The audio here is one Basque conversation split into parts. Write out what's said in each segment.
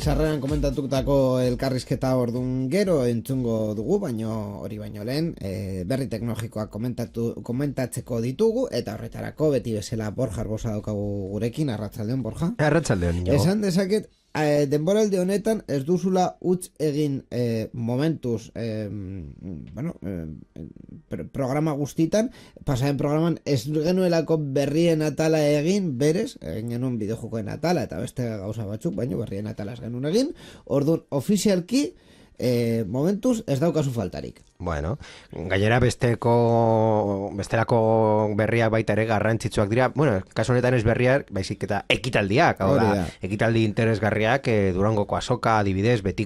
sarreran komentatutako elkarrizketa ordun gero entzungo dugu, hori baino lehen, berri teknologikoak komentatzeko ditugu, eta horretarako beti bezala Borja Arbosa daukagu gurekin. Arratsaldeon, Borja. Arratsaldeon, Inigo. Esan dezaket, denboraldi honetan ez duzula utz egin momentuz programa guztitan, pasaren programan ez genuelako berrien atala egin, berez, egin genuen bideojokoen atala eta beste gauza batzuk, baina berrien atala ez genuen egin, orduan ofizialki momentuz ez daukazu faltarik. Bueno, gainera bestelako berriak baita ere garrantzitsuak dira. Bueno, kasu honetan ez berriak, baizik eta ekitaldiak, hau da, ekitaldi interesgarriak, Durangoko azoka, adibidez, beti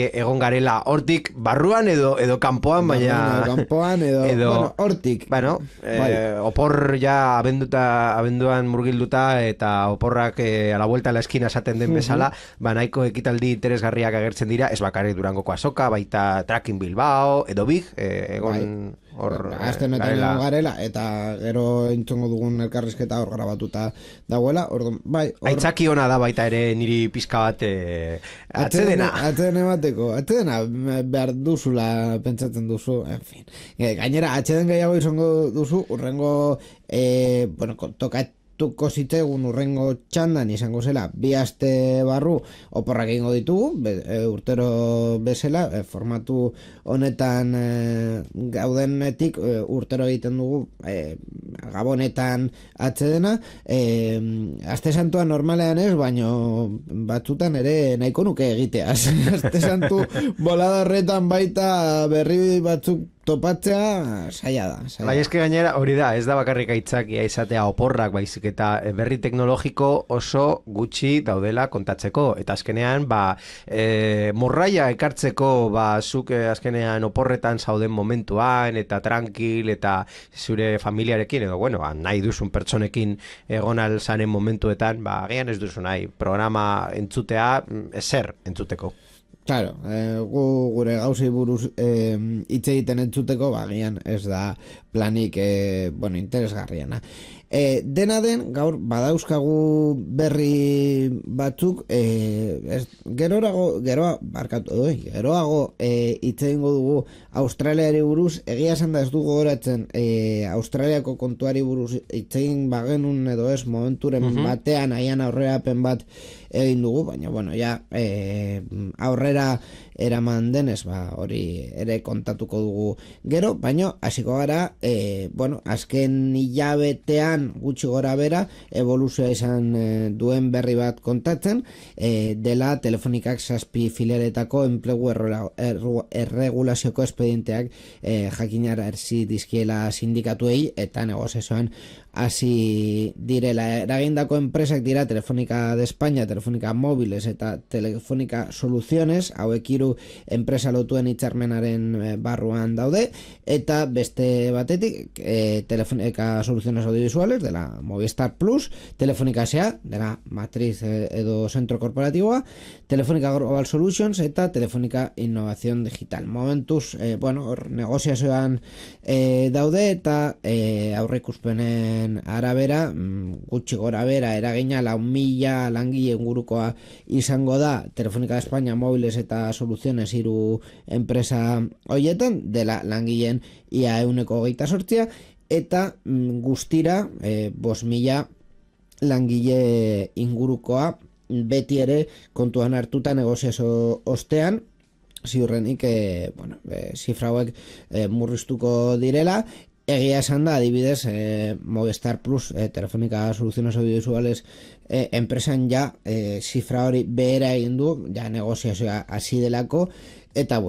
egon garela hortik barruan edo kanpoan, baina kanpoan edo hortik. Bueno, opor ja abenduan murgilduta eta oporrak a la vuelta a la esquina esaten den bezala, nahiko ekitaldi interesgarriak agertzen dira, ez bakarrik Durangoko azoka, baita Tracking Bilbao, edo Big, egon hor garela, eta gero entzongo dugun elkarrizketa hor grabatuta dagoela, aitzaki ona da baita ere niri pizka bat atsedena behar duzula pentsatzen duzu, en fin. Gainera, atseden gehiago izango duzu, urrengo tokatuko zitzegun urrengo txandan izango zela 2 aste barru oporrak egingo ditugu, urtero bezala, formatu honetan gaudenetik urtero egiten dugu gabonetan atsedena, aste santua normalean ez, baino batzutan ere nahiko nuke egiteaz. Aste santu bolada horretan baita berri batzuk topatzea saia da. Bai, eske gainera hori da, ez da bakarrik aitzakia izatea oporrak, baizik eta berri teknologiko oso gutxi daudela kontatzeko, eta azkenean morraia ekartzeko zuk azkenean oporretan zauden momentuan eta tranquil eta zure familiarekin edo nahi duzun pertsonekin egon alzanen momentuetan, agian ez duzu nahi programa entzutea ezer entzuteko. Claro, gure gauzei buruz hitz egiten entzuteko, agian ez da planik interesgarriana. Dena den, gaur badauzkagu berri batzuk, geroago hitz egingo dugu Australiari buruz. Egia esan da ez dugu goratzen Australiako kontuari buruz hitz egin bagenun edo ez momenturen batean aian aurrerapen bat egin dugu, baina aurrera eraman denez, hori ere kontatuko dugu gero, baina hasiko gara, azken hilabetean gutxi gora bera evoluzioa izan duen berri bat kontatzen, dela Telefonikak 7 filialetako enplegu erregulazioko espedienteak jakinara erzi dizkiela sindikatuei eta negoziazioan hasi direla. Eragindako enpresak dira Telefónica de España, Telefónica Móviles eta Telefónica Soluciones, hauek 3 enpresa lotuen hitzarmenaren barruan daude, eta beste batetik Telefónica Soluciones Audiovisuales dela Movistar Plus, Telefónica S.A. dela matriz edo zentro korporatiboa, Telefónica Global Solutions eta Telefónica Innovación Digital. Momentuz, negoziazioan daude eta aurreikuspenen arabera, gutxi gora bera eragina 4.000 langile ingurukoa izango da Telefónica de España, Móviles eta Soluciones 3 enpresa hoietan, dela langileen ia 28%, eta guztira 5.000 langile ingurukoa, beti ere kontuan hartuta negoziazio ostean, ziurrenik zifra hauek murriztuko direla. Egia esan da, adibidez, Movistar Plus, Telefónica Soluciones Audiovisuales enpresan zifra hori behera egin du, negoziazioa hasi delako, eta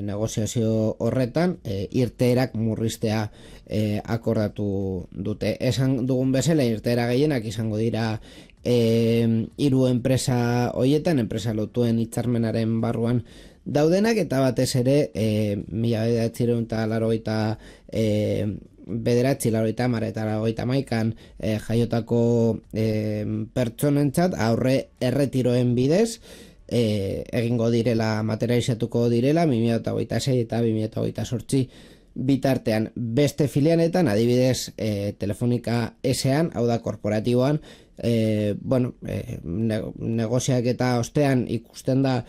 negoziazio horretan irteerak murriztea akordatu dute. Esan dugun bezala, irteera gehienak izango dira 3 enpresa hoietan, enpresa lotuen hitzarmenaren barruan daudenak, eta batez ere 1989 jaiotako pertsonentzat aurre erretiroen bidez egingo direla, materializatuko direla 2026 eta 2028 bitartean beste filialetan, adibidez Telefonika S-an, hau da korporatiboan, negoziak eta ostean ikusten da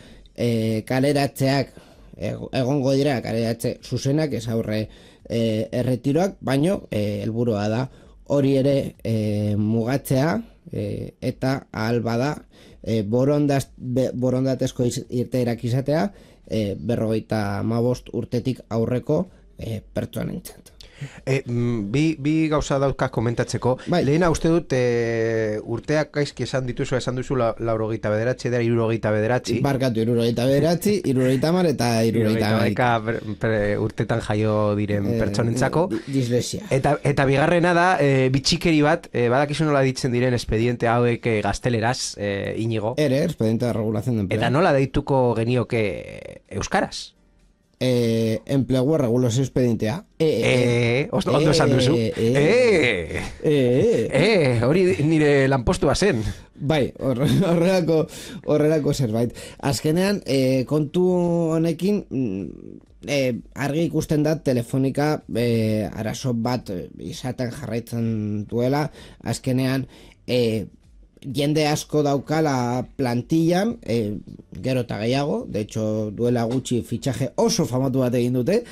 kaleratzeak egongo dira, kaleratze zuzenak, ez aurre erretiroak, baino helburua da hori ere mugatzea eta ahal bada borondatezko irteerak izatea 55 urtetik aurreko pertsonentzat. Bi gauza dauzkaz komentatzeko. Bai. Lehena uste dut urteak gaizki esan duzu 69 dira 69. Barkatu 69, 70 eta 70 urtetan jaio diren pertsonentzako. Dislexia. Eta bigarrena da bitxikeri bat, badakizu nola ditzen diren espediente hauek gazteleraz, Inigo. Expediente de regulación de empleo. Eta nola deituko genioke euskaraz? Enplegua regulazio expedientea. Ondo esan duzu. Hori nire lanpostua zen. Bai, horrelako zerbait. Azkenean, kontu honekin argi ikusten da Telefonika arazo bat izaten jarraitzen duela. Azkenean, jende asko daukala plantillan, gero eta gehiago, de hecho duela gutxi fitxaje oso famatu bat egin dute,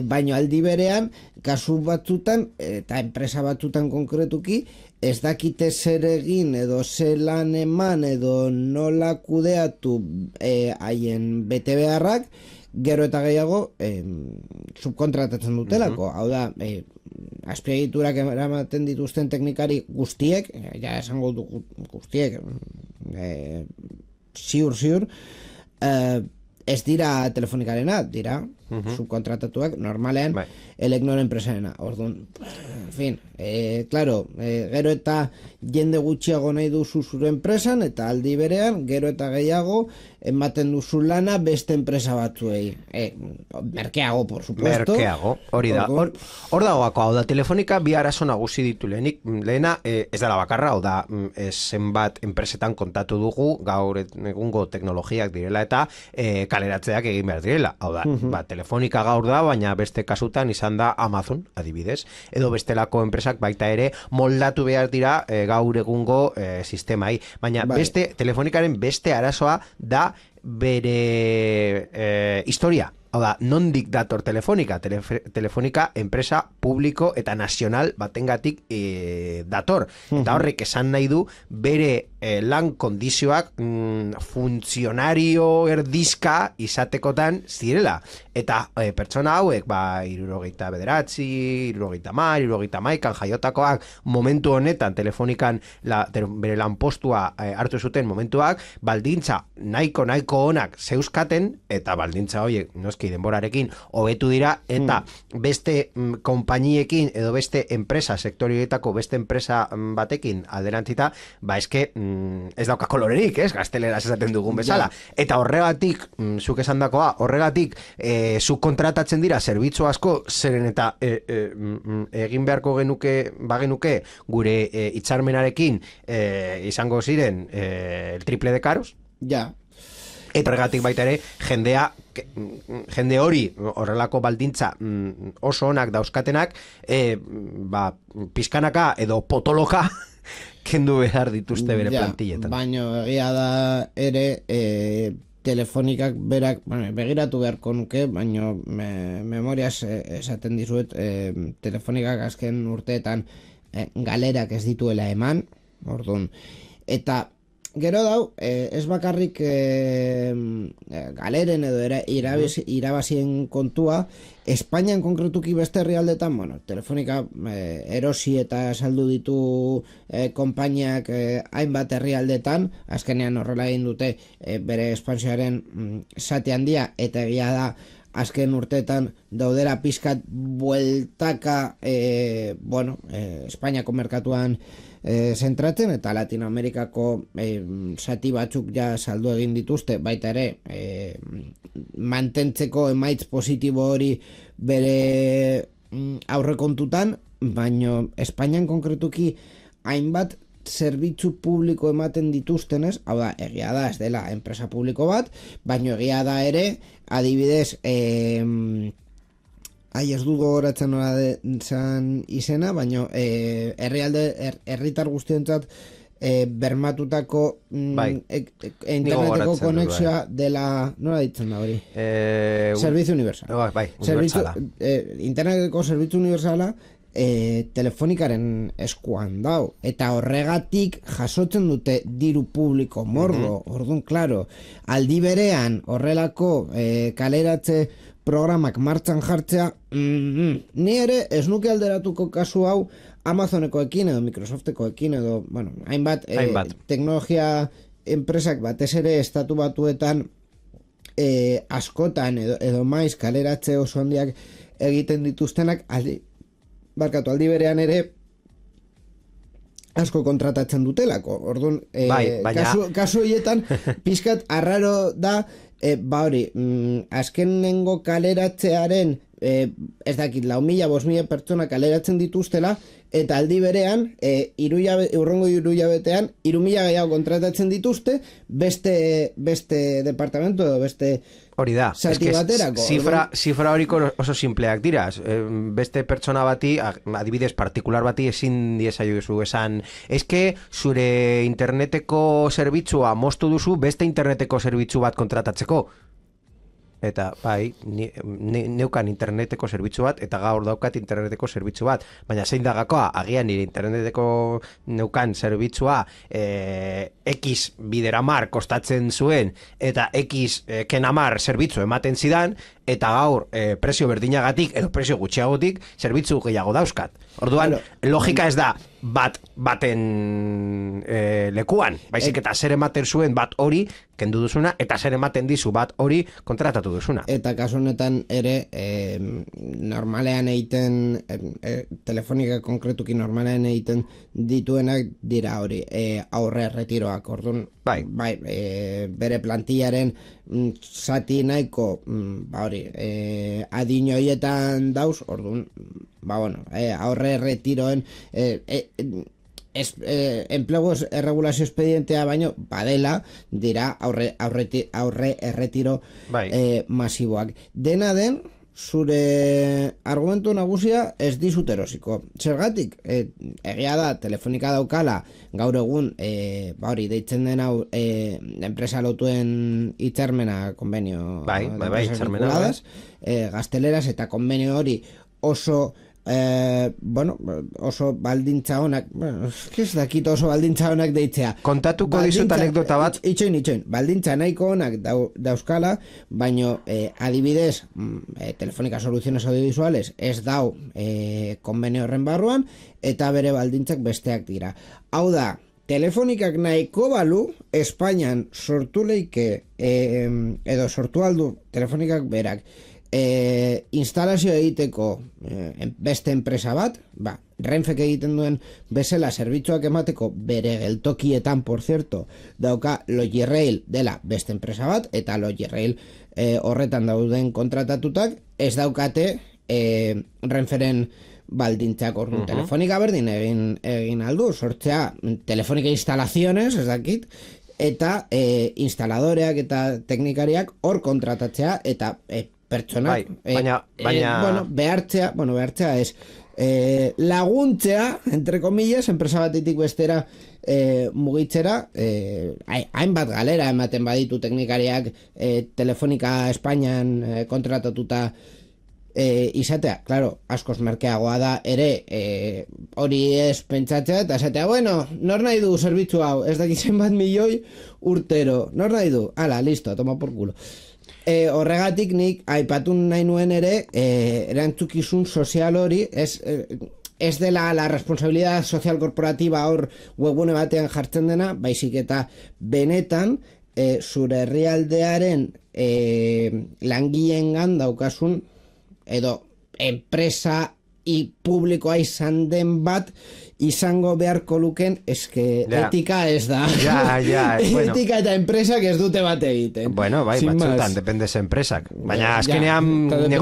baino aldi berean, kasu batzutan, eta enpresa batzutan konkretuki, ez dakite zer egin edo zelan eman edo nola kudeatu haien bete beharrak, gero eta gehiago subkontratatzen dutelako. Hau da, azpiegiturak eramaten dituzten teknikari guztiek, ja esango du guztiek, ziur, ez dira Telefonikarena, dira subkontratatuak, normalean, Elecnor enpresarena. Orduan, en fin, claro, gero eta jende gutxiago nahi duzu zure enpresan, eta aldi berean, gero eta gehiago, ematen duzu lana beste enpresa batzuei. Merkeago, por supuesto. Merkeago, hori da. Hor dagoako, hau da, Telefonika bi arazo nagusi ditu lehenik. Lehena, ez dela bakarra, hau da, zenbat enpresetan kontatu dugu, gaur egungo teknologiak direla eta kaleratzeak egin behar direla. Hau da, Telefonika gaur da, baina beste kasutan izan da Amazon, adibidez, edo bestelako enpresak baita ere moldatu behar dira gaur egungo sistemai. Baina beste, Telefonikaren beste arazoa da bere historia. Hau da, nondik dator Telefonika? Telefonika enpresa publiko eta nazional batengatik dator. Eta horrek esan nahi du bere lan kondizioak funtzionario erdizka izatekotan zirela. Eta pertsona hauek, 69, 70, jaiotakoak momentu honetan Telefonikan bere lanpostua hartu zuten momentuak, baldintza nahiko onak zeuzkaten, eta baldintza horiek noski denborarekin hobetu dira, eta beste konpainiekin edo beste enpresa, sektorioetako beste enpresa batekin alderantzita, eske ez dauka kolorerik, gazteleraz esaten dugun bezala. Eta horregatik, zuk esan dakoa, horregatik zuk kontratatzen dira zerbitzu asko, zeren eta egin beharko bagenuke gure hitzarmenarekin izango ziren el triple de caros. Ja. Eta horregatik baita ere, jende hori horrelako baldintza oso onak dauzkatenak, pizkanaka edo potoloka kendu behar dituzte bere plantilletan. Baina egia da ere Telefonikak berak, begiratu beharko nuke, baina memoriaz esaten dizuet, Telefonikak azken urteetan galerak ez dituela eman, orduan. Eta gero dau, ez bakarrik galeren edo irabazien kontua, Espainian konkretuki beste herrialdetan, Telefonika erosi eta saldu ditu konpainiak hainbat herrialdetan, azkenean horrela egin dute bere espansioaren zati handia, eta egia da azken urteetan daudera pizkat bueltaka Espainiako merkatuan zentratzen, eta Latinoamerikako zati batzuk ja saldu egin dituzte, baita ere mantentzeko emaitz positibo hori bere aurrekontutan, baino Espainian konkretuki hainbat zerbitzu publiko ematen dituztenez, hau da, egia da, ez dela enpresa publiko bat, baino egia da ere, adibidez ez du gogoratzen nola zan izena, baina herritar guztientzat bermatutako interneteko konexioa dela, nola ditzen da hori? Servizio universal. Bai, universala. Interneteko servizio universala telefonikaren eskuan dau, eta horregatik jasotzen dute diru publiko mordo. Orduan, klaro, aldi berean horrelako kaleratze programak martxan jartzea, ni ere ez nuke alderatuko kasu hau Amazonekoekin edo Microsoftekoekin edo, bueno, hainbat. Teknologia enpresak batez ere estatu batuetan askotan edo maiz kaleratze oso handiak egiten dituztenak aldi berean ere asko kontratatzen dutelako. Orduan, kasu horietan pizkat arraro da, azkenengo kaleratzearen ez dakit, 4.000, 5.000 pertsona kaleratzen dituztela, eta aldi berean, urrengo 3 hilabetean, 3.000 gehiago kontratatzen dituzte, beste departamento edo beste hori da, zati baterako. Zifra horiko oso simpleak dira. Beste pertsona bati, adibidez partikular bati ezin diezaiozu esan, eske zure interneteko zerbitzua moztu duzu beste interneteko zerbitzu bat kontratatzeko. Eta bai, neukan interneteko zerbitzu bat, eta gaur daukat interneteko zerbitzu bat, baina zein da gakoa, agian nire interneteko neukan zerbitzua X bideramar kostatzen zuen, eta X kenamar zerbitzu ematen zidan, eta gaur prezio berdinagatik edo prezio gutxiagotik zerbitzu gehiago dauzkat. Orduan, logika ez da baten lekuan, baizik eta zer ematen zuen bat hori kendu duzuna, eta zer ematen dizu bat hori kontratatu duzuna. Eta kasu honetan ere normalean egiten telefonika konkretuki normalean egiten dituenak dira hori aurre retiroak. Orduan, bere plantillaren zati nahiko adin horietan dauz, orduan, aurre retiroen enplegu erregulazio espedientea baino badela dira aurre erretiro masiboak. Dena den, zure argumentu nagusia ez dizut erosiko. Zergatik, egia da, telefonika daukala gaur egun, deitzen den hau enpresa lotuen hitzarmena, konbenio hitzarmena, gazteleraz, eta konbenio hori oso oso baldintza honak, ez dakit oso baldintza honak deitzea. Kontatuko dizut anekdota bat. Itxoin, baldintza nahiko honak dauzkala, baino adibidez, Telefonika Soluciones Audiovisuales ez dau konbenio horren barruan, eta bere baldintzak besteak dira. Hau da, Telefonikak nahiko balu, Espainian sortu leike, edo sortu aldu Telefonikak berak, instalazio egiteko beste enpresa bat, Renfek egiten duen bezala zerbitzuak emateko bere geltokietan, por cierto, dauka Logirail dela beste enpresa bat, eta Logirail horretan dauden kontratatutak ez daukate Renferen baldintzak. Orduan, Telefonika berdin egin aldu, sortzea Telefonika Instalaciones, ez dakit, eta instaladoreak eta teknikariak hor kontratatzea, eta pertsonak behartzea ez laguntzea, entre comillas, enpresa batetik bestera mugitzera, hainbat galera ematen baditu teknikariak Telefonika Espainian kontratatuta izatea, claro, askoz merkeagoa da ere hori ez pentsatzea eta esatea, nor nahi du zerbitzu hau, ez dakitzen bat milioi urtero, nor nahi du, ala, listo, toma por culo. Horregatik nik aipatu nahi nuen ere erantzukizun sozial hori ez dela la responsabilidad social corporativa hor webgune batean jartzen dena, baizik eta benetan zure herrialdearen langileengan daukasun edo enpresa publikoa izan den bat izango beharko luken, eske Ja. etika ez da. Ja, bueno. Etika eta enpresak ez dute bat egiten. Bueno, bai, Sin batzutan, más. depende ze enpresak. Baina Ja, azkenean eta depende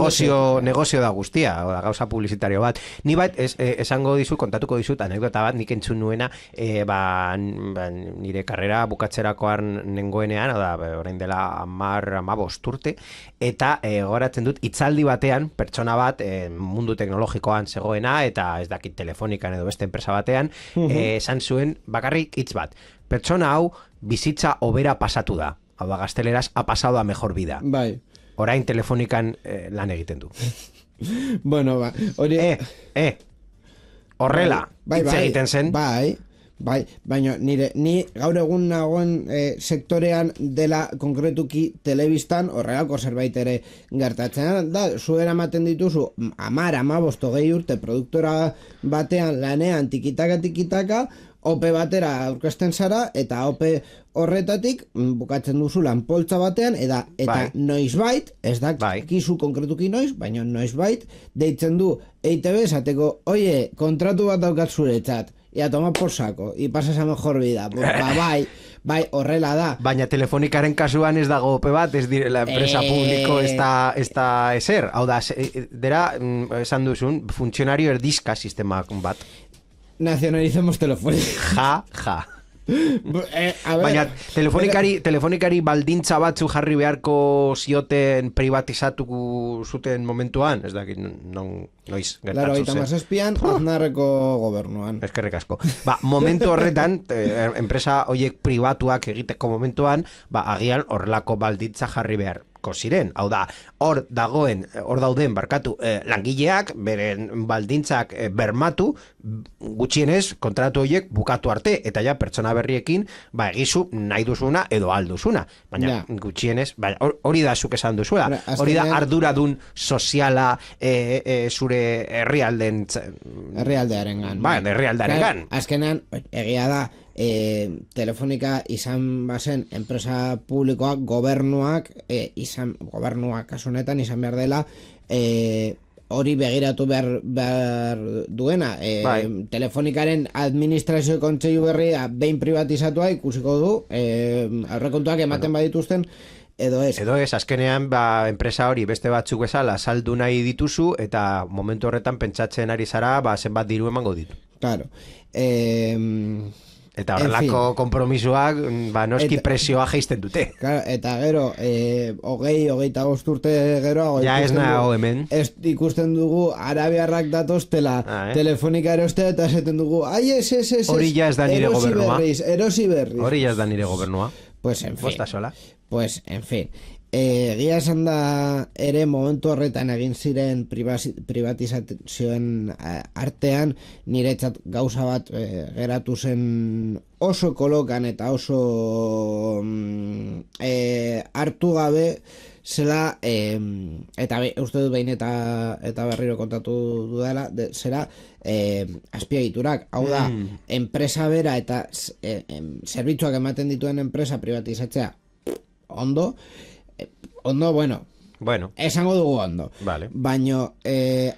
negozio da guztia, o da, gauza publizitario bat. Ni bat, esango dizu, kontatuko dizut, anekdota bat, nik entzun nuena, nire karrera bukatzerakoan nengoenean, oda, orain dela 10-15 urte, eta goratzen dut, hitzaldi batean, pertsona bat, mundu teknologikoan zegoena, eta ez dakit telefonikan edo beste enpresa batean, esan zuen, bakarrik hitz bat. Pertsona hau, bizitza hobera pasatu da. Hau da, gazteleraz, ha pasado a mejor vida. Bai. Orain telefonikan lan egiten du. Bueno, ba, hori... Horrela, hitz egiten zen. Bai, baina ni gaur egun nagoen sektorean dela konkretuki telebistan horrelako zerbait ere gertatzen da, zuera ematen dituzu 10-15 urte produktora batean lanean tikitaka, ope batera aurkezten zara, eta ope horretatik bukatzen duzu lanpoltza batean, eta Bai. noizbait, ez da kizu konkretuki noiz, baina noizbait, deitzen du EITB esateko, oie, kontratu bat daukat zuretzat, y a tomar por saco, y pasas a mejor vida. Bai, horrela da. Baina telefonikaren kasuan ez dago ope bat, ez direla enpresa publiko ez da ezer. Hau da, dera, esan duzun, funtzionario erdizka sistema bat. Nacionalicemos Telefónica. Ja. A ver, Baina telefonikari baldintza batzu jarri beharko zioten privatizatu zuten momentuan, ez dakit noiz Claro, gertatu zen. espian, Aznarreko gobernuan. Eskerrik asko. Momentu horretan, enpresa horiek pribatuak egiteko momentuan, agian horrelako baldintza jarri beharko ziren. Hau da, hor dauden langileak, beren baldintzak bermatu, gutxienez kontratu horiek bukatu arte, eta ja pertsona berriekin, egizu nahi duzuna edo alduzuna. Baina gutxienez, hori da zuk esan duzuela. Hori da arduradun soziala zure herrialdearengan. Herrialdearengan. Azkenean, egia da, Telefonika izan bazen enpresa publikoak, gobernuak kasunetan izan behar dela hori begiratu behar duena. Telefonikaren administrazio kontseilu berria behin privatizatua ikusiko du, aurrekontuak ematen badituzten, edo ez. Azkenean enpresa hori beste batzuk bezala saldu nahi dituzu, eta momentu horretan pentsatzen ari zara zenbat diru emango ditu. Claro. Eta horrelako konpromisoak noski presioa jaisten dute. Claro, eta gero, 25 urte gero, ja ez nago hemen. Ikusten dugu arabiarrak datoztela Telefonika erostea, eta esaten dugu, ez. Hori ja ez da nire gobernua. Erosi berriz. Hori ja ez da nire gobernua. Pues en fin. Bosta sola. Pues en fin. Egia esan da ere momentu horretan egin ziren privatizazioen artean niretzat gauza bat geratu zen oso kolokan eta oso hartu gabe zela, eta uste dut behin eta berriro kontatu dudala, zera azpiegiturak. Hau da, enpresa bera eta zerbitzuak ematen dituen enpresa privatizatzea ondo, bueno, esango dugu ondo. Vale. Baina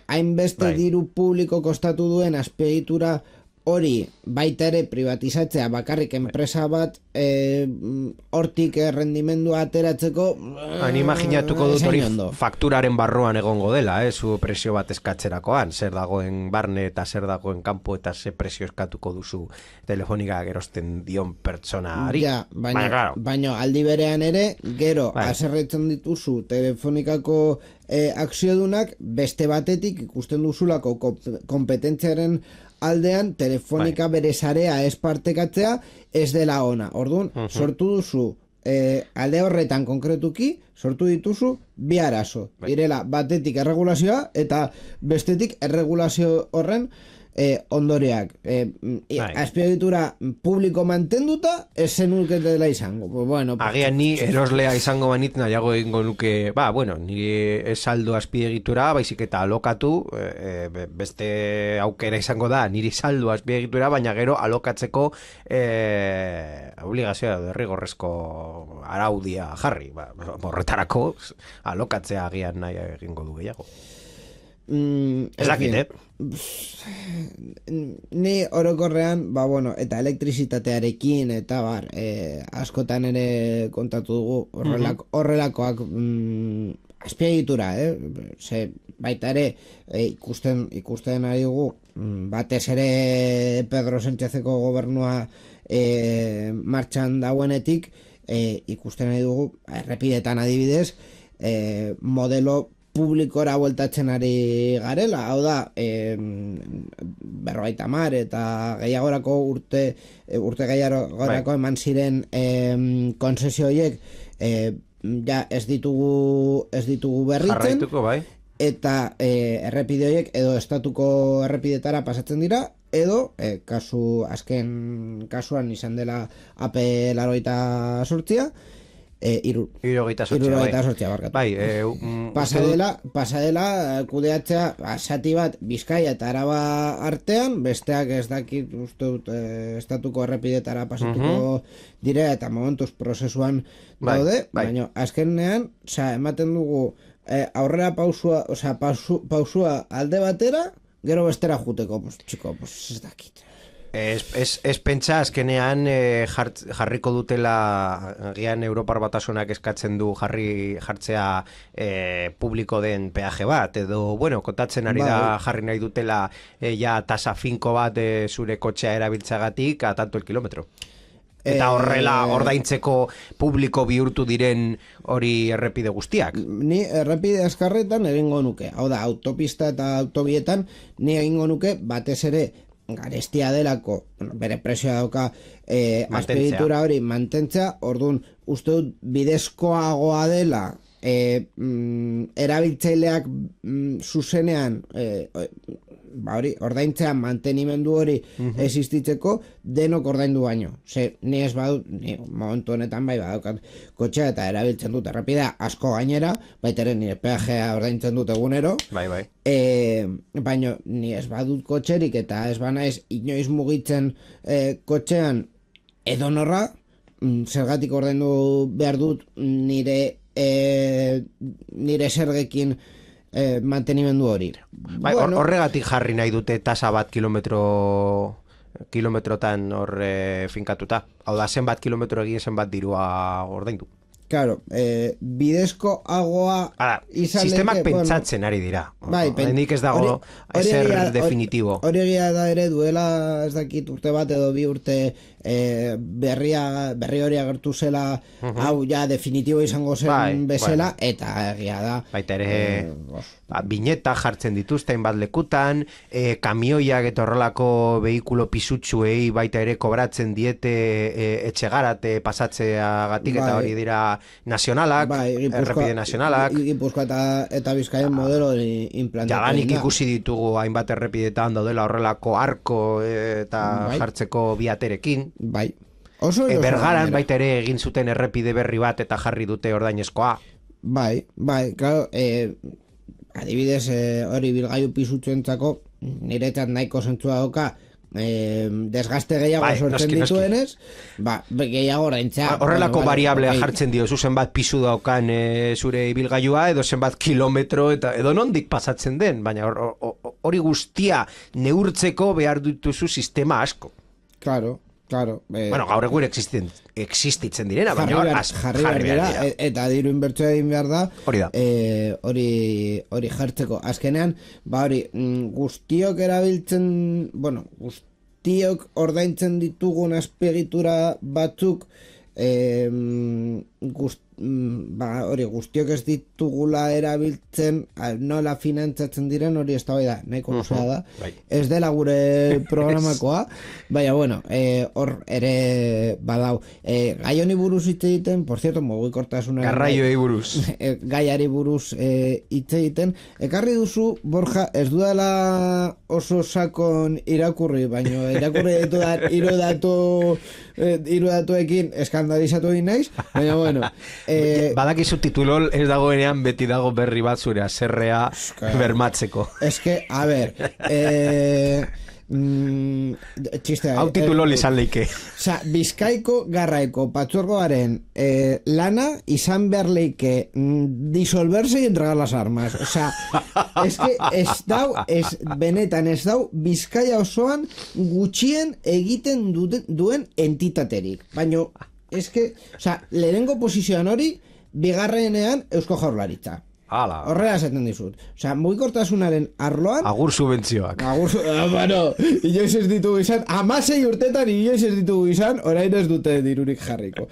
hainbeste diru publiko kostatu duen azpiegitura hori baita ere privatizatzea bakarrik enpresa bat hortik rendimendua ateratzeko, imaginatuko dut hori fakturaren barruan egongo dela, zu presio bat eskatzerakoan, zer dagoen barne eta zer dagoen kanpo eta ze presio eskatuko duzu Telefonika erosten dion pertsonari. Baina aldi berean ere, gero haserretzen dituzu Telefonikako akziodunak beste batetik ikusten duzulako kompetentziaren aldean Telefonika bere sarea ez partekatzea ez dela ona. Orduan, sortu duzu alde horretan konkretuki, sortu dituzu bi arazo. Direla, batetik erregulazioa eta bestetik erregulazio horren ondoreak. Azpiegitura publiko mantenduta ez zenuketela izango. Agian ni eroslea izango banit nahiago egingo nuke, nire ez saldo azpiegitura, baizik eta alokatu, beste aukera izango da, niri saldo azpiegitura, baina gero alokatzeko obligazioa derrigorrezko araudia jarri. Horretarako alokatzea agian nahi egingo du gehiago. Ez dakit, Ni orokorrean, eta elektrizitatearekin eta askotan ere kontatu dugu horrelakoak azpiegitura, ze baita ere ikusten ari dugu batez ere Pedro Sánchezeko gobernua martxan dauenetik ikusten ari dugu errepidetan adibidez modelo publikora bueltatzen ari garela, hau da 50 eta gehiagorako urte gehiagorako eman ziren konzesio horiek ja ez ditugu berritzen eta errepide horiek edo estatuko errepidetara pasatzen dira edo azken kasuan izan dela AP 88 irurogeita barkatu. Pasa dela kudeatzea zati bat Bizkaia eta Araba artean, besteak ez dakit uste dut estatuko errepidetara pasatuko dire eta momentuz prozesuan daude, baina azkenean ematen dugu aurrera pausua alde batera, gero bestera juteko, ez dakit. Ez pentsa azkenean jarriko dutela gian Europar Batasunak eskatzen du jartzea publiko den peaje bat, edo, kontatzen ari da jarri nahi dutela ja tasa finko bat zure kotxea erabiltzagatik a tanto el kilometro. Eta horrela ordaintzeko publiko bihurtu diren hori errepide guztiak. Ni errepide azkarretan egingo nuke. Hau da, autopista eta autobietan ni egingo nuke batez ere garestia delako, bere presioa dauka azpiegitura hori mantentzea, orduan uste dut bidezkoagoa dela erabiltzaileak zuzenean ordaintzea mantenimendu hori existitzeko denok ordaindu baino. Ni ez badut, momentu honetan badaukat kotxea eta erabiltzen dut errepidea asko gainera, baita ere nire peajea ordaintzen dut egunero. Baina ni ez badut kotxerik eta ez banaiz inoiz mugitzen kotxean edonorra, zergatik ordaindu behar dut nire zergekin mantenimendu hori. Horregatik jarri nahi dute tasa bat kilometrotan hor finkatuta. Hau da, zenbat kilometro egin zenbat dirua ordaindu. Claro, bidezko agoa sistemak pentsatzen ari dira. Nik ez dago ezer definitibo. Hori egia da ere duela ez dakit urte bat edo bi urte berri hori agertu zela hau ja definitibo izango zen bezala eta egia da. Baita ere bineta jartzen dituzte hainbat lekutan, kamioiak eta horrelako behikulo pisutsuei baita ere kobratzen diete etxegarate pasatzeagatik eta hori dira nazionalak, errepide nazionalak. Gipuzkoa eta Bizkaien modelo implantatu. Jadanik ikusi ditugu hainbat errepidetan daudela horrelako arko eta jartzeko biaterekin. Bergaran baita ere egin zuten errepide berri bat eta jarri dute ordainezkoa. Claro, adibidez hori bilgailu pisutsuentzako niretzat nahiko zentzua dauka desgaste gehiago sortzen dituenez, gehiago oraintzea. Horrelako variablea jartzen dio, zenbat pisu daukan zure ibilgailua edo zenbat kilometro eta edo nondik pasatzen den, baina hori guztia neurtzeko behar dituzu sistema asko. Claro. Gaur egun existitzen direna, baina jarri behar dira, eta diru inbertsioa egin behar da hori jartzeko. Azkenean, guztiok erabiltzen, guztiok ordaintzen ditugun azpiegitura batzuk guztiok ez ditugula erabiltzen nola finantzatzen diren hori ez da nahiko luzea da ez dela gure programakoa baina hor ere badau gai honi buruz hitz egiten por cierto mugikortasunaren garraioei buruz gaiari buruz hitz egiten ekarri duzu Borja ez dudala oso sakon irakurri baina irakurri ditudan hiru datuekin eskandalizatu egin naiz baina badakizu titulol ez dagoenean beti dago berri bat zure haserrea bermatzeko. A ber, txiste... Hau titulo izan leike. Osa, Bizkaiko garraiko patzuergoaren lana izan behar leike disolverse y entregar las armas. Osa, es que benetan ez dau Bizkaia osoan gutxien egiten duen entitaterik. Baina, es que, osa, lehenengo posizioan hori, bigarrenean Eusko Jaurlaritza. Hala. Horrela esaten dizut. Osea, mugikortasunaren arloan... Agur subentzioak. Bueno, inoiz ez ditugu izan, 16 urtetan inoiz ez ditugu izan, orain ez dute dirurik jarriko.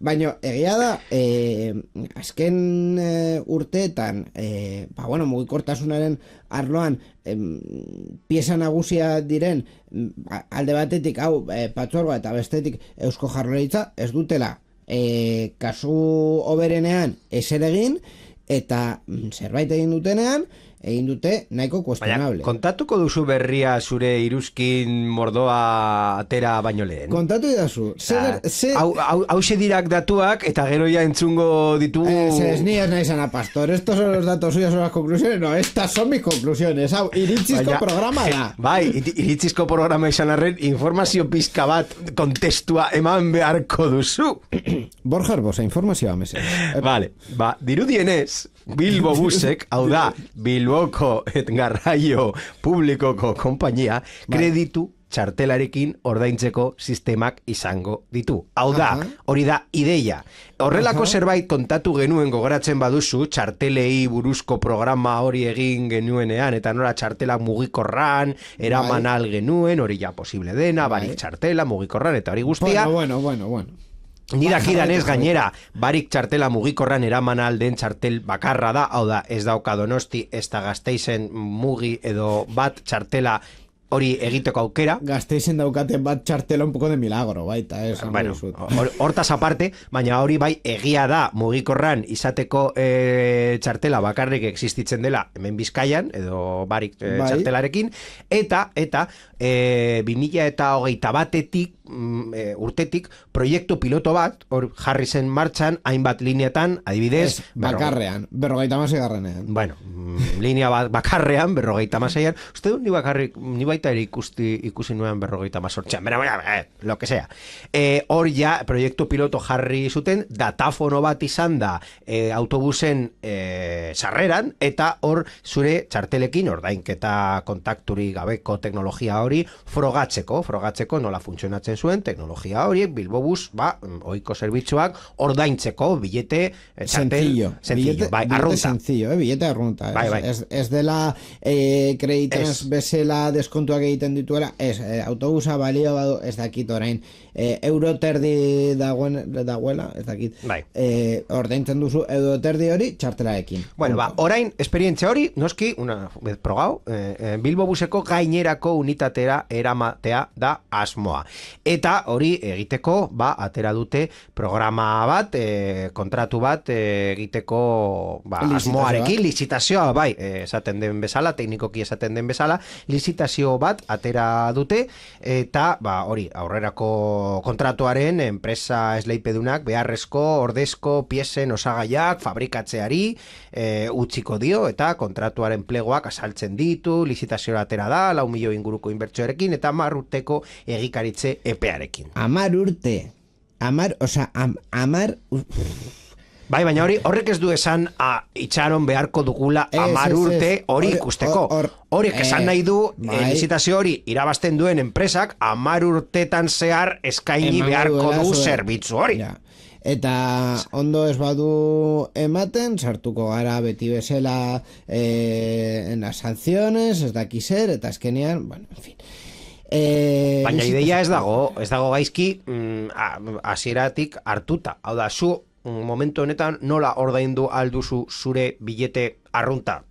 Baina, egia da, azken urteetan, mugikortasunaren arloan, pieza nagusia diren, alde batetik, patzuergoa eta bestetik Eusko Jaurlaritza, ez dutela, kasu oberenean ezer egin, eta zerbait egin dute nahiko kuestionable. Baina, kontatuko duzu berria zure iruzkin mordoa atera baino lehen? Kontatu idazu. Hau dirak datuak eta gero ya entzungo ditugu... Ez nahi zana, pastor. Estos son los datos suyos, son las conclusiones. No, estas son mis conclusiones. Hau, iritzizko programa da. Bai, iritzizko programa izan arren, informazio pizka bat kontestua eman beharko duzu. Borja Arbosa, informazioa meses. Vale, dirudienez, Bilbo Busek, hau da, Bilboko garraio publikoko konpainia, kreditu txartelarekin ordaintzeko sistemak izango ditu. Hau da, hori da ideia. Horrelako zerbait kontatu genuen gogoratzen baduzu, txartelei buruzko programa hori egin genuenean, eta nora txartelak mugikorran, eraman al genuen, hori ja posible dena, barik txartela, mugikorran, eta hori guztia. Bueno. Ni dakidan ez gainera, barik txartela mugikorran eraman alden txartel bakarra da, hau da, ez dauka Donosti, ez da Gasteizen mugi edo bat txartela hori egiteko aukera. Gasteizen daukaten bat txartela un poco de milagro, baita, bueno, hortaz aparte, baina hori bai egia da mugikorran izateko txartela bakarrik existitzen dela hemen Bizkaian, edo barik txartelarekin, eta 2021 urtetik proiektu piloto bat hor jarri zen martxan hainbat lineatan, adibidez bakarrean, 56garrenean. Bueno, linea bakarrean 56an, uste du ni baita ere ikusi nuen 58an, lo que sea. Hor ja proiektu piloto jarri zuten, datafono bat izan da autobusen sarreran, eta hor zure txartelekin ordainketa kontakturik gabeko teknologia hori frogatzeko nola funtzionatzen zuen teknologia horiek Bilbobus, ohiko zerbitzuak ordaintzeko billete sencillo, arrunta. Billete arrunta. Ez dela kreditaz bezala deskontuak egiten dituela, autobusa balio badu, ez dakit orain, euroterdi dagoela, ez dakit, ordaintzen duzu euroterdi hori txartelarekin. Bueno, orain, esperientzia hori, noski, una vez progau, Bilbobuseko gainerako unitatera eramatea da asmoa. Eta hori egiteko, atera dute programa bat, kontratu bat egiteko asmoarekin, lizitazioa, esaten den bezala, teknikoki esaten den bezala, lizitazio bat atera dute, eta hori, aurrerako kontratuaren enpresa esleipedunak beharrezko, ordezko, piesen osagaiak fabrikatzeari utziko dio, eta kontratuaren plegoak asaltzen ditu, lizitazioa atera da, 4 milioi inguruko inbertsioarekin, eta 10 urteko egikaritze epearekin. 10 urte. 10 baina horrek ez du esan itxaron beharko dugula 10 urte hori ikusteko. Horrek esan nahi du lizitazio hori irabazten duen enpresak 10 urtetan zehar eskaini beharko du zerbitzu hori. Eta ondo ez badu ematen, sartuko gara beti bezala en las sanciones, ez daki zer, eta azkenean, bueno, en fin. Baina ideia ez dago gaizki hasieratik hartuta. Hau da, zu momentu honetan nola ordaindu alduzu zure billete arrunta?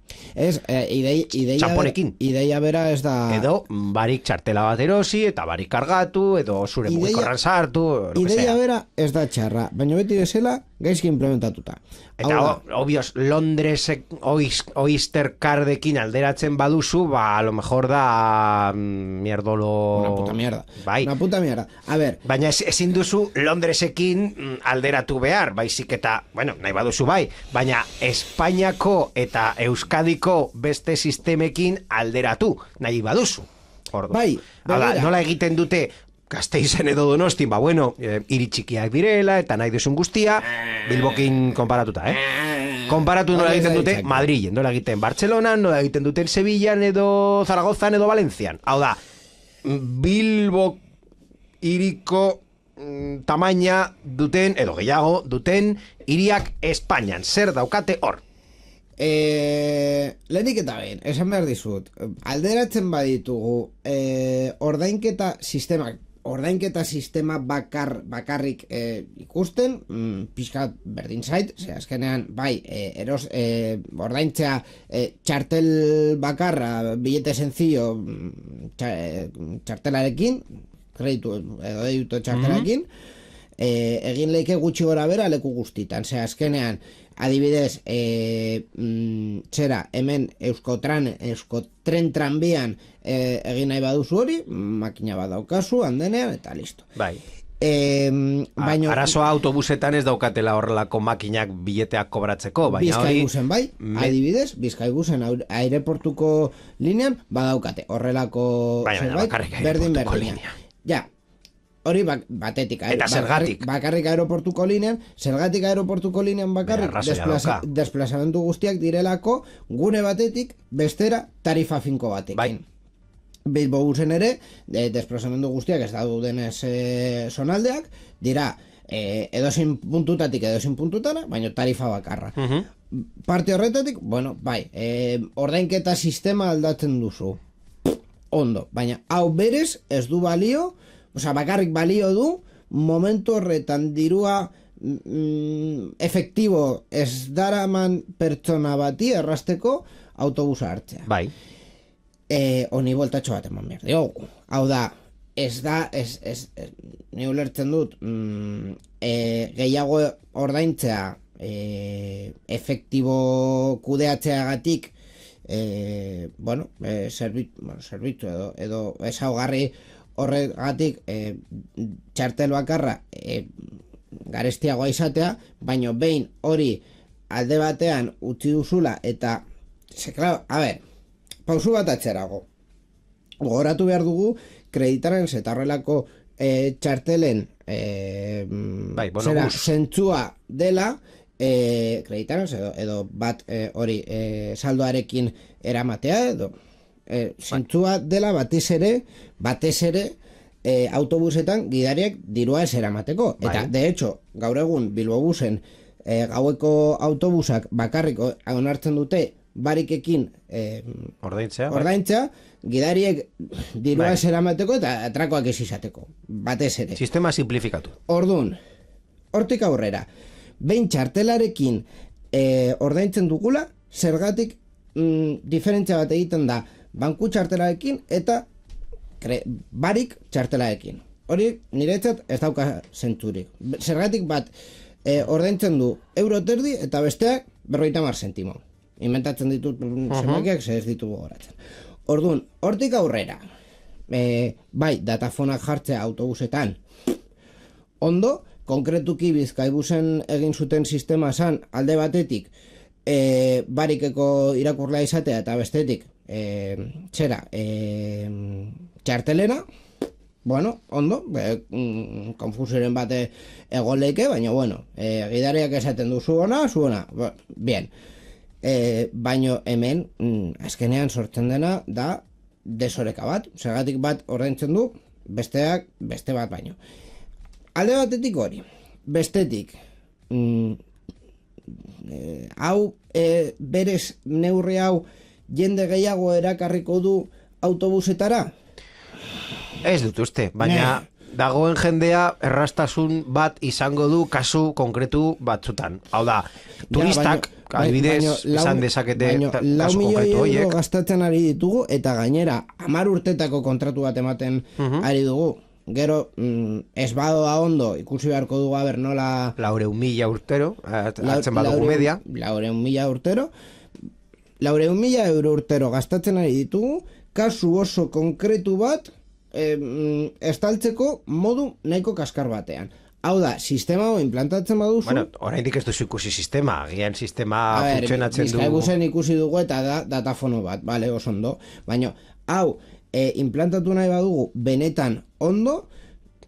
Ideia bera ez da... Edo barik txartela bat erosi, eta barik kargatu, edo zure mugikorran sartu, ideia bera ez da txarra, baina beti bezala gaizki implementatuta. Eta obvios, Londresek Oyster Cardekin alderatzen baduzu, a lo mejor da mierdolo... Una puta mierda. Una puta mierda. A ver... Baina ezin duzu Londresekin alderatu behar, baizik eta, bueno, nahi baduzu baina Espainiako eta Euskadiko beste sistemekin alderatu, nahi baduzu. Bai, nola egiten dute Gasteizen edo Donostin, hiri txikiak direla, eta nahi duzun guztia, Bilbokin konparatuta, Konparatu nola egiten dute Madrilen, nola egiten Bartzelonan, nola egiten duten Sevillan edo Zaragozan edo Valentzian. Hau da, Bilbo hiriko tamaina duten, edo gehiago duten, hiriak Espainian. Zer daukate hor? Lehenik eta behin, esan behar dizut, alderatzen baditugu ordainketa sistema bakarrik ikusten, pixkat berdin zait, azkenean, bai, ordaintzea txartel bakarra, billete sencillo txartelarekin, kreditu edo deitu txartelarekin, egin leike gutxi gora bera leku guztitan, azkenean, adibidez, hemen Euskotren tranbian egin nahi baduzu hori, makina bat daukazu, handenean, eta listo. Bai. Arazoa autobusetan ez daukatela horrelako makinak bileteak kobratzeko, baina hori... Bizkaibusen bai, adibidez, Bizkaibusen aireportuko linean badaukate, horrelako bakarrik aireportuko linean. Ja, hori batetik, eta zergatik bakarrik aeroportuko linean, zergatik aeroportuko linean bakarrik desplazamentu guztiak direlako gune batetik bestera tarifa finko batekin. Bai. Bilbobusen ere, desplazamentu guztiak ez daudenez zonaldeak, dira edozein puntutatik edozein puntutara, baina tarifa bakarra. Parte horretatik, bai, ordainketa sistema aldatzen duzu. Ondo, baina hau berez ez du balio, bakarrik balio du, momentu horretan dirua efektibo ez daraman pertsona bati errasteko autobusa hartzea. Bai. Honi voltatxo bat eman behar diogu. Hau da, ni ulertzen dut, gehiago ordaintzea efektibo kudeatzeagatik zerbitzu edo ezaugarri horregatik txartel bakarra garestiagoa izatea, baino behin hori alde batean utzi duzula eta pausu bat atzerago gogoratu behar dugu kreditaren zetarrelako txartelen zentzua dela kreditaren edo bat hori saldoarekin eramatea edo zentzua dela batez ere autobusetan gidariak dirua ez eramateko. Eta, de hecho, gaur egun Bilbobusen gaueko autobusak bakarrik onartzen dute barikekin ordaintzea, gidariek dirua ez eramateko eta atrakoak ez izateko. Batez ere. Sistema simplifikatu. Orduan, hortik aurrera, behin txartelarekin ordaintzen dugula, zergatik diferentzia bat egiten da banku txartelarekin eta barik txartelarekin. Hori niretzat ez dauka zentzurik. Zergatik bat ordaintzen du €1 eta besteak 50 zentimo. Inventatzen ditut zenbakiak ez ditugu goratzen. Orduan, hortik aurrera, bai, datafonak jartzea autobusetan, ondo, konkretuki Bizkaibusen egin zuten sistema zan alde batetik barikeko irakurlea izatea eta bestetik txartelena, ondo, konfusioren bate egoleike, baina, gidariak esaten du zuona, bien. Baina hemen, azkenean sortzen dena da desoreka bat, zergatik bat ordaintzen du, besteak beste bat baino. Alde batetik hori, bestetik, hau berez neurri hau jende gehiago erakarriko du autobusetara? Ez dut uste, baina dagoen jendea errastasun bat izango du kasu konkretu batzutan. Hau da, turistak, adibidez, izan dezakete kasu konkretu horiek. €10 gastatzen ari ditugu eta gainera 10 urtetako kontratu bat ematen ari dugu. Gero, ez badoa ondo, ikusi beharko dugu haber nola... 400.000 urtero, hartzen badugu media. 400.000 urtero. 400.000 euro urtero gastatzen ari ditugu, kasu oso konkretu bat estaltzeko modu nahiko kaskar batean. Hau da, sistema hau implantatzen baduzu... Oraindik ez duzu ikusi sistema, gian sistema funtzionatzen du... Bizkaibusen ikusi dugu eta da datafono bat, oso ondo. Baina, hau, implantatu nahi badugu benetan ondo,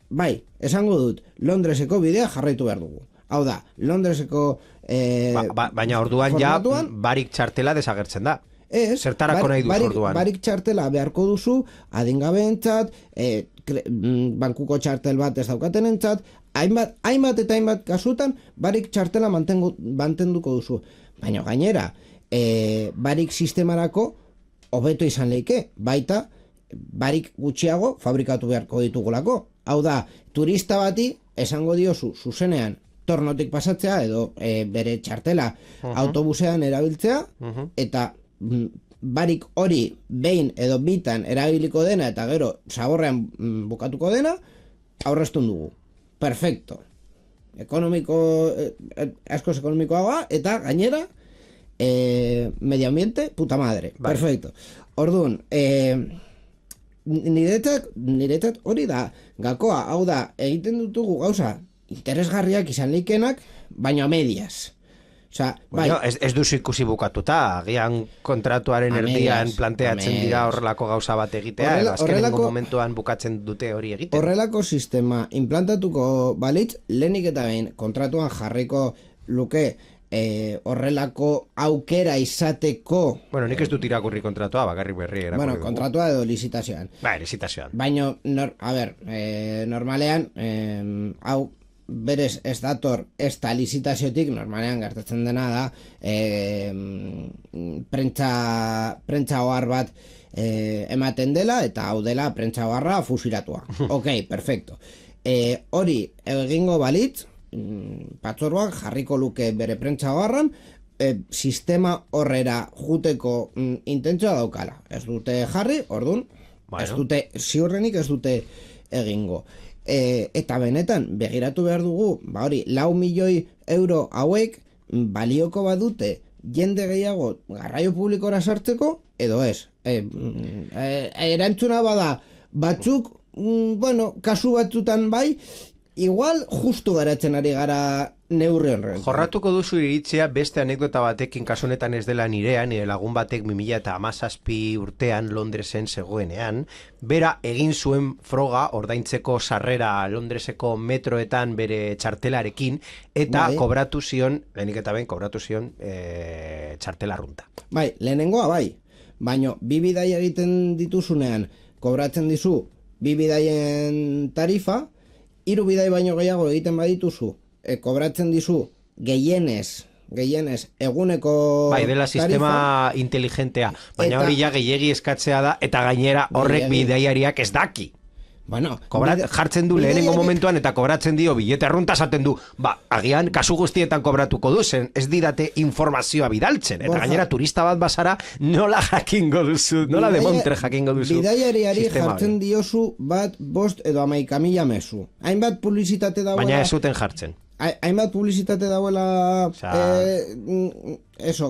bai, esango dut, Londreseko bidea jarraitu behar dugu. Hau da, Londreseko baina orduan formatuan, ja barik txartela desagertzen da. Ez, Zertarako nahi duzu orduan? Barik txartela beharko duzu, adingabeentzat, bankuko txartel bat ez daukatenentzat, hainbat eta hainbat kasutan, barik txartela mantenduko duzu. Baina gainera, barik sistemarako hobeto izan leike, baita, barik gutxiago fabrikatu beharko ditugulako. Hau da, turista bati esango diozu zuzenean tornotik pasatzea edo bere txartela autobusean erabiltzea, eta barik hori behin edo bitan erabiliko dena eta gero zaborrean bukatuko dena, aurreztun dugu. Perfecto. Askoz ekonomikoa eta gainera medio ambiente, puta madre. Bai. Perfecto. Orduan, niretzat hori da gakoa, hau da, egiten dutugu gauza interesgarriak izan leikenak, baina medias. Osea, bueno, bai. Ez duzu ikusi bukatuta, agian kontratuaren erdian planteatzen dira horrelako gauza bat egitea, azkenengo momentuan bukatzen dute hori egiten. Horrelako sistema implantatuko balitz, lehenik eta behin kontratuan jarriko luke horrelako aukera izateko... Bueno, nik ez dut irakurri kontratua, bakarrik berri irakurri. Bueno, kontratua edo lizitazioan. Bai, lizitazioan. Baina, normalean, hau berez ez dator ez da lizitaziotik, normalean gertatzen dena da prentsa ohar bat ematen dela, eta hau dela prentsa oharra fusiratua. Ok, perfecto. Hori egingo balitz, patzoruak jarriko luke bere prentsa oharran, sistema horrera juteko intentzioa daukala. Ez dute jarri, orduan, ez dute, ziurrenik ez dute egingo. Eta benetan, begiratu behar dugu, hori, 4 milioi euro hauek balioko badute jende gehiago garraio publikora sartzeko, edo ez. Erantzuna bada, batzuk, kasu batzutan bai, igual justu garatzen ari gara neurri horren. Jorratuko duzu iritzia beste anekdota batekin, kasu honetan ez dela nirea, nire lagun batek 2017 urtean Londresen zegoenean, bera egin zuen froga ordaintzeko sarrera Londreseko metroetan bere txartelarekin, eta kobratu zion, lehenik eta ben, kobratu zion txartela arrunta. Bai, lehenengoa bai, baino bi bidai egiten dituzunean, kobratzen dizu bi bidaien tarifa, 3 bidai baino gehiago egiten badituzu, kobratzen dizu gehienez eguneko bai, dela sistema tarifa, inteligentea, baina hori ja gehiegi eskatzea da, eta gainera horrek bidaiariak ez daki. Bueno, jartzen du lehenengo momentuan eta kobratzen dio bilete arrunta esaten du, agian kasu guztietan kobratuko duzen, ez didate informazioa bidaltzen, eta gainera turista bat basara nola jakingo duzu, nola demontre jakingo duzu. Bidaiariari jartzen diozu bat 5 edo 11.000 mezu. Hainbat publizitate dagoela. Baina ez zuten jartzen. Hainbat publizitate dauela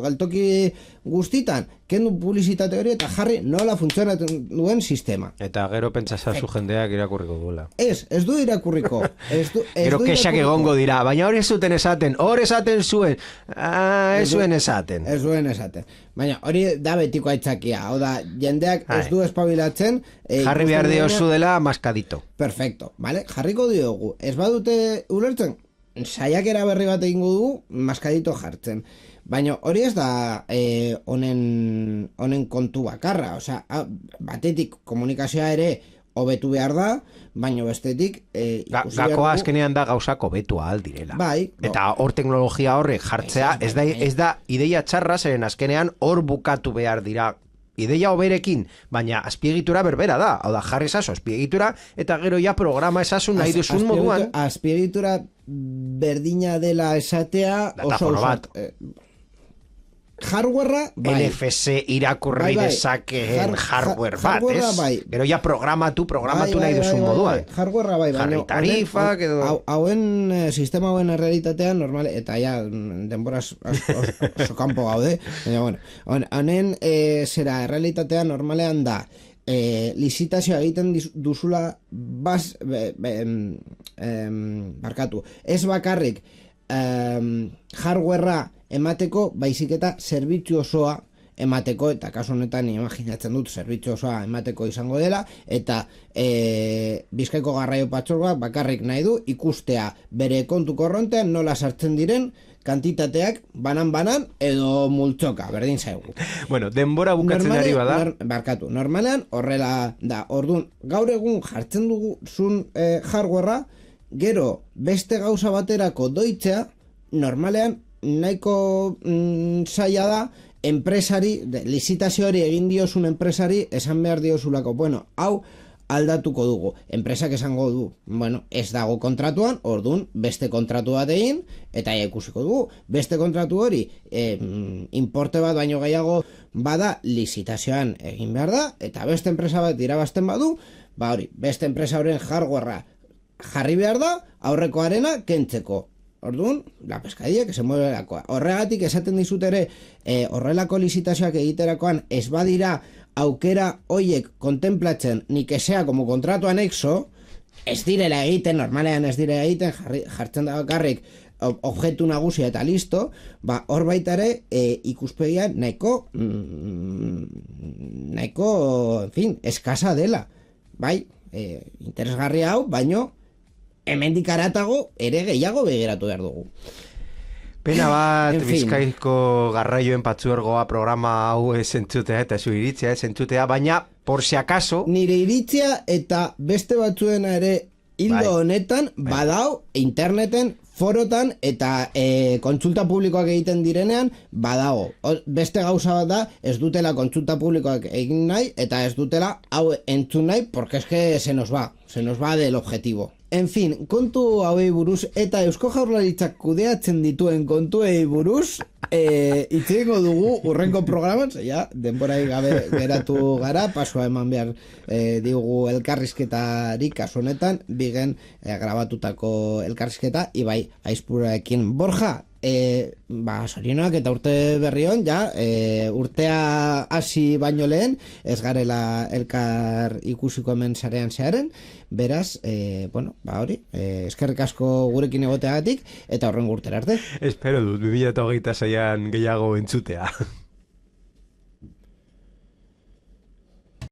galtoki guztitan, kendu publizitate hori eta jarri nola funtzionatzen duen sistema. Eta gero pentsasazu jendeak irakurriko duela. Ez du irakurriko. Gero kexak egongo dira, baina hori ez zuten esaten, hori esaten zuen, ez zuen esaten. Ez zuen esaten. Baina hori da betiko aitzakia, hau da, jendeak ez du espabilatzen. Jarri behar diozu dela maskadito. Perfecto, vale? Jarriko diogu. Ez badute ulertzen, saiakera berri bat egingo dugu, maskadito jartzen. Baina hori ez da honen kontu bakarra. Osea, batetik komunikazioa ere hobetu behar da, baina bestetik gakoa azkenean da gauzak hobetu ahal direla. Bai. Eta hor teknologia horrek jartzea ez da ideia txarra, zeren azkenean hor bukatu behar dira ideia hoberekin, baina azpiegitura berbera da. Hau da, jarri esazu azpiegitura, eta gero ja programa esazu nahi duzun moduan. Azpiegitura berdina dela esatea oso bat. Hardwarea, bai. NFC irakurri dezakeen hardware bat, ez? Gero ja programatu nahi duzun moduan. Hardwarea bai, jarri tarifak edo... Hauen, sistema hauen realitatean, normal, eta ja, denboraz oso kanpo gaude, honen zera, realitatean normalean da, lizitazioa egiten duzula barkatu, ez bakarrik hardwarea emateko, baizik eta zerbitzu osoa emateko, eta kasu honetan imaginatzen dut zerbitzu osoa emateko izango dela, eta Bizkaiko Garraio Patzuergoak bakarrik nahi du ikustea bere kontu korrontean nola sartzen diren kantitateak banan edo multzoka, berdin zaigu. Bueno, denbora bukatzen ari bada. Barkatu, normalean horrela da. Orduan, gaur egun jartzen duguzun hardwarea, gero beste gauza baterako doitzea, normalean nahiko zaila da enpresari, lizitazio hori egin diozun enpresari esan behar diozulako, bueno, hau aldatuko dugu. Enpresak esango du, bueno, ez dago kontratuan, orduan beste kontratu bat egin, eta ikusiko dugu. Beste kontratu hori, importe bat baino gehiago bada lizitazioan egin behar da, eta beste enpresa bat irabazten badu, ba hori, beste enpresa horren hardwarea jarri behar da, aurrekoarena kentzeko. Orduan, la pescadilla que se mueve lakoa. Horregatik esaten dizut ere, horrelako lizitazioak egiterakoan ez badira aukera hoiek kontemplatzen ni que sea como contrato anexo, ez direla egiten, normalean ez direla egiten, jartzen da bakarrik objektu nagusia eta listo, ba hor baita ere ikuspegia nahiko, en fin, eskasa dela. Bai, interesgarria hau, baino hemendik haratago ere gehiago begiratu behar dugu. Pena bat, Bizkaiko Garraioen Patzuergoa programa hau entzutea eta zu iritzia entzutea, baina, por si acaso... Nire iritzia eta beste batzuena ere hildo honetan, badau interneten, forotan eta kontsulta publikoak egiten direnean, badago. Beste gauza bat da, ez dutela kontsulta publikoak egin nahi, eta ez dutela hau entzun nahi, porque es que se nos va del objetivo. En fin, kontu hauei buruz eta Eusko Jaurlaritzak kudeatzen dituen kontuei buruz itxeiko dugu urrengo programan, ja, denborai gabe geratu gara, pasua eman behar digu elkarrizketarik kasu honetan, bigen grabatutako elkarrizketa, ibai aizpuraekin. Borja, sorionak eta urte berrion, ja, urtea hasi baino lehen, ez garela elkar ikusiko hemen sarean zearen, beraz, hori, eskerrik asko gurekin egoteagatik, eta horren urtera arte. Espero dut, 2026an gehiago entzutea.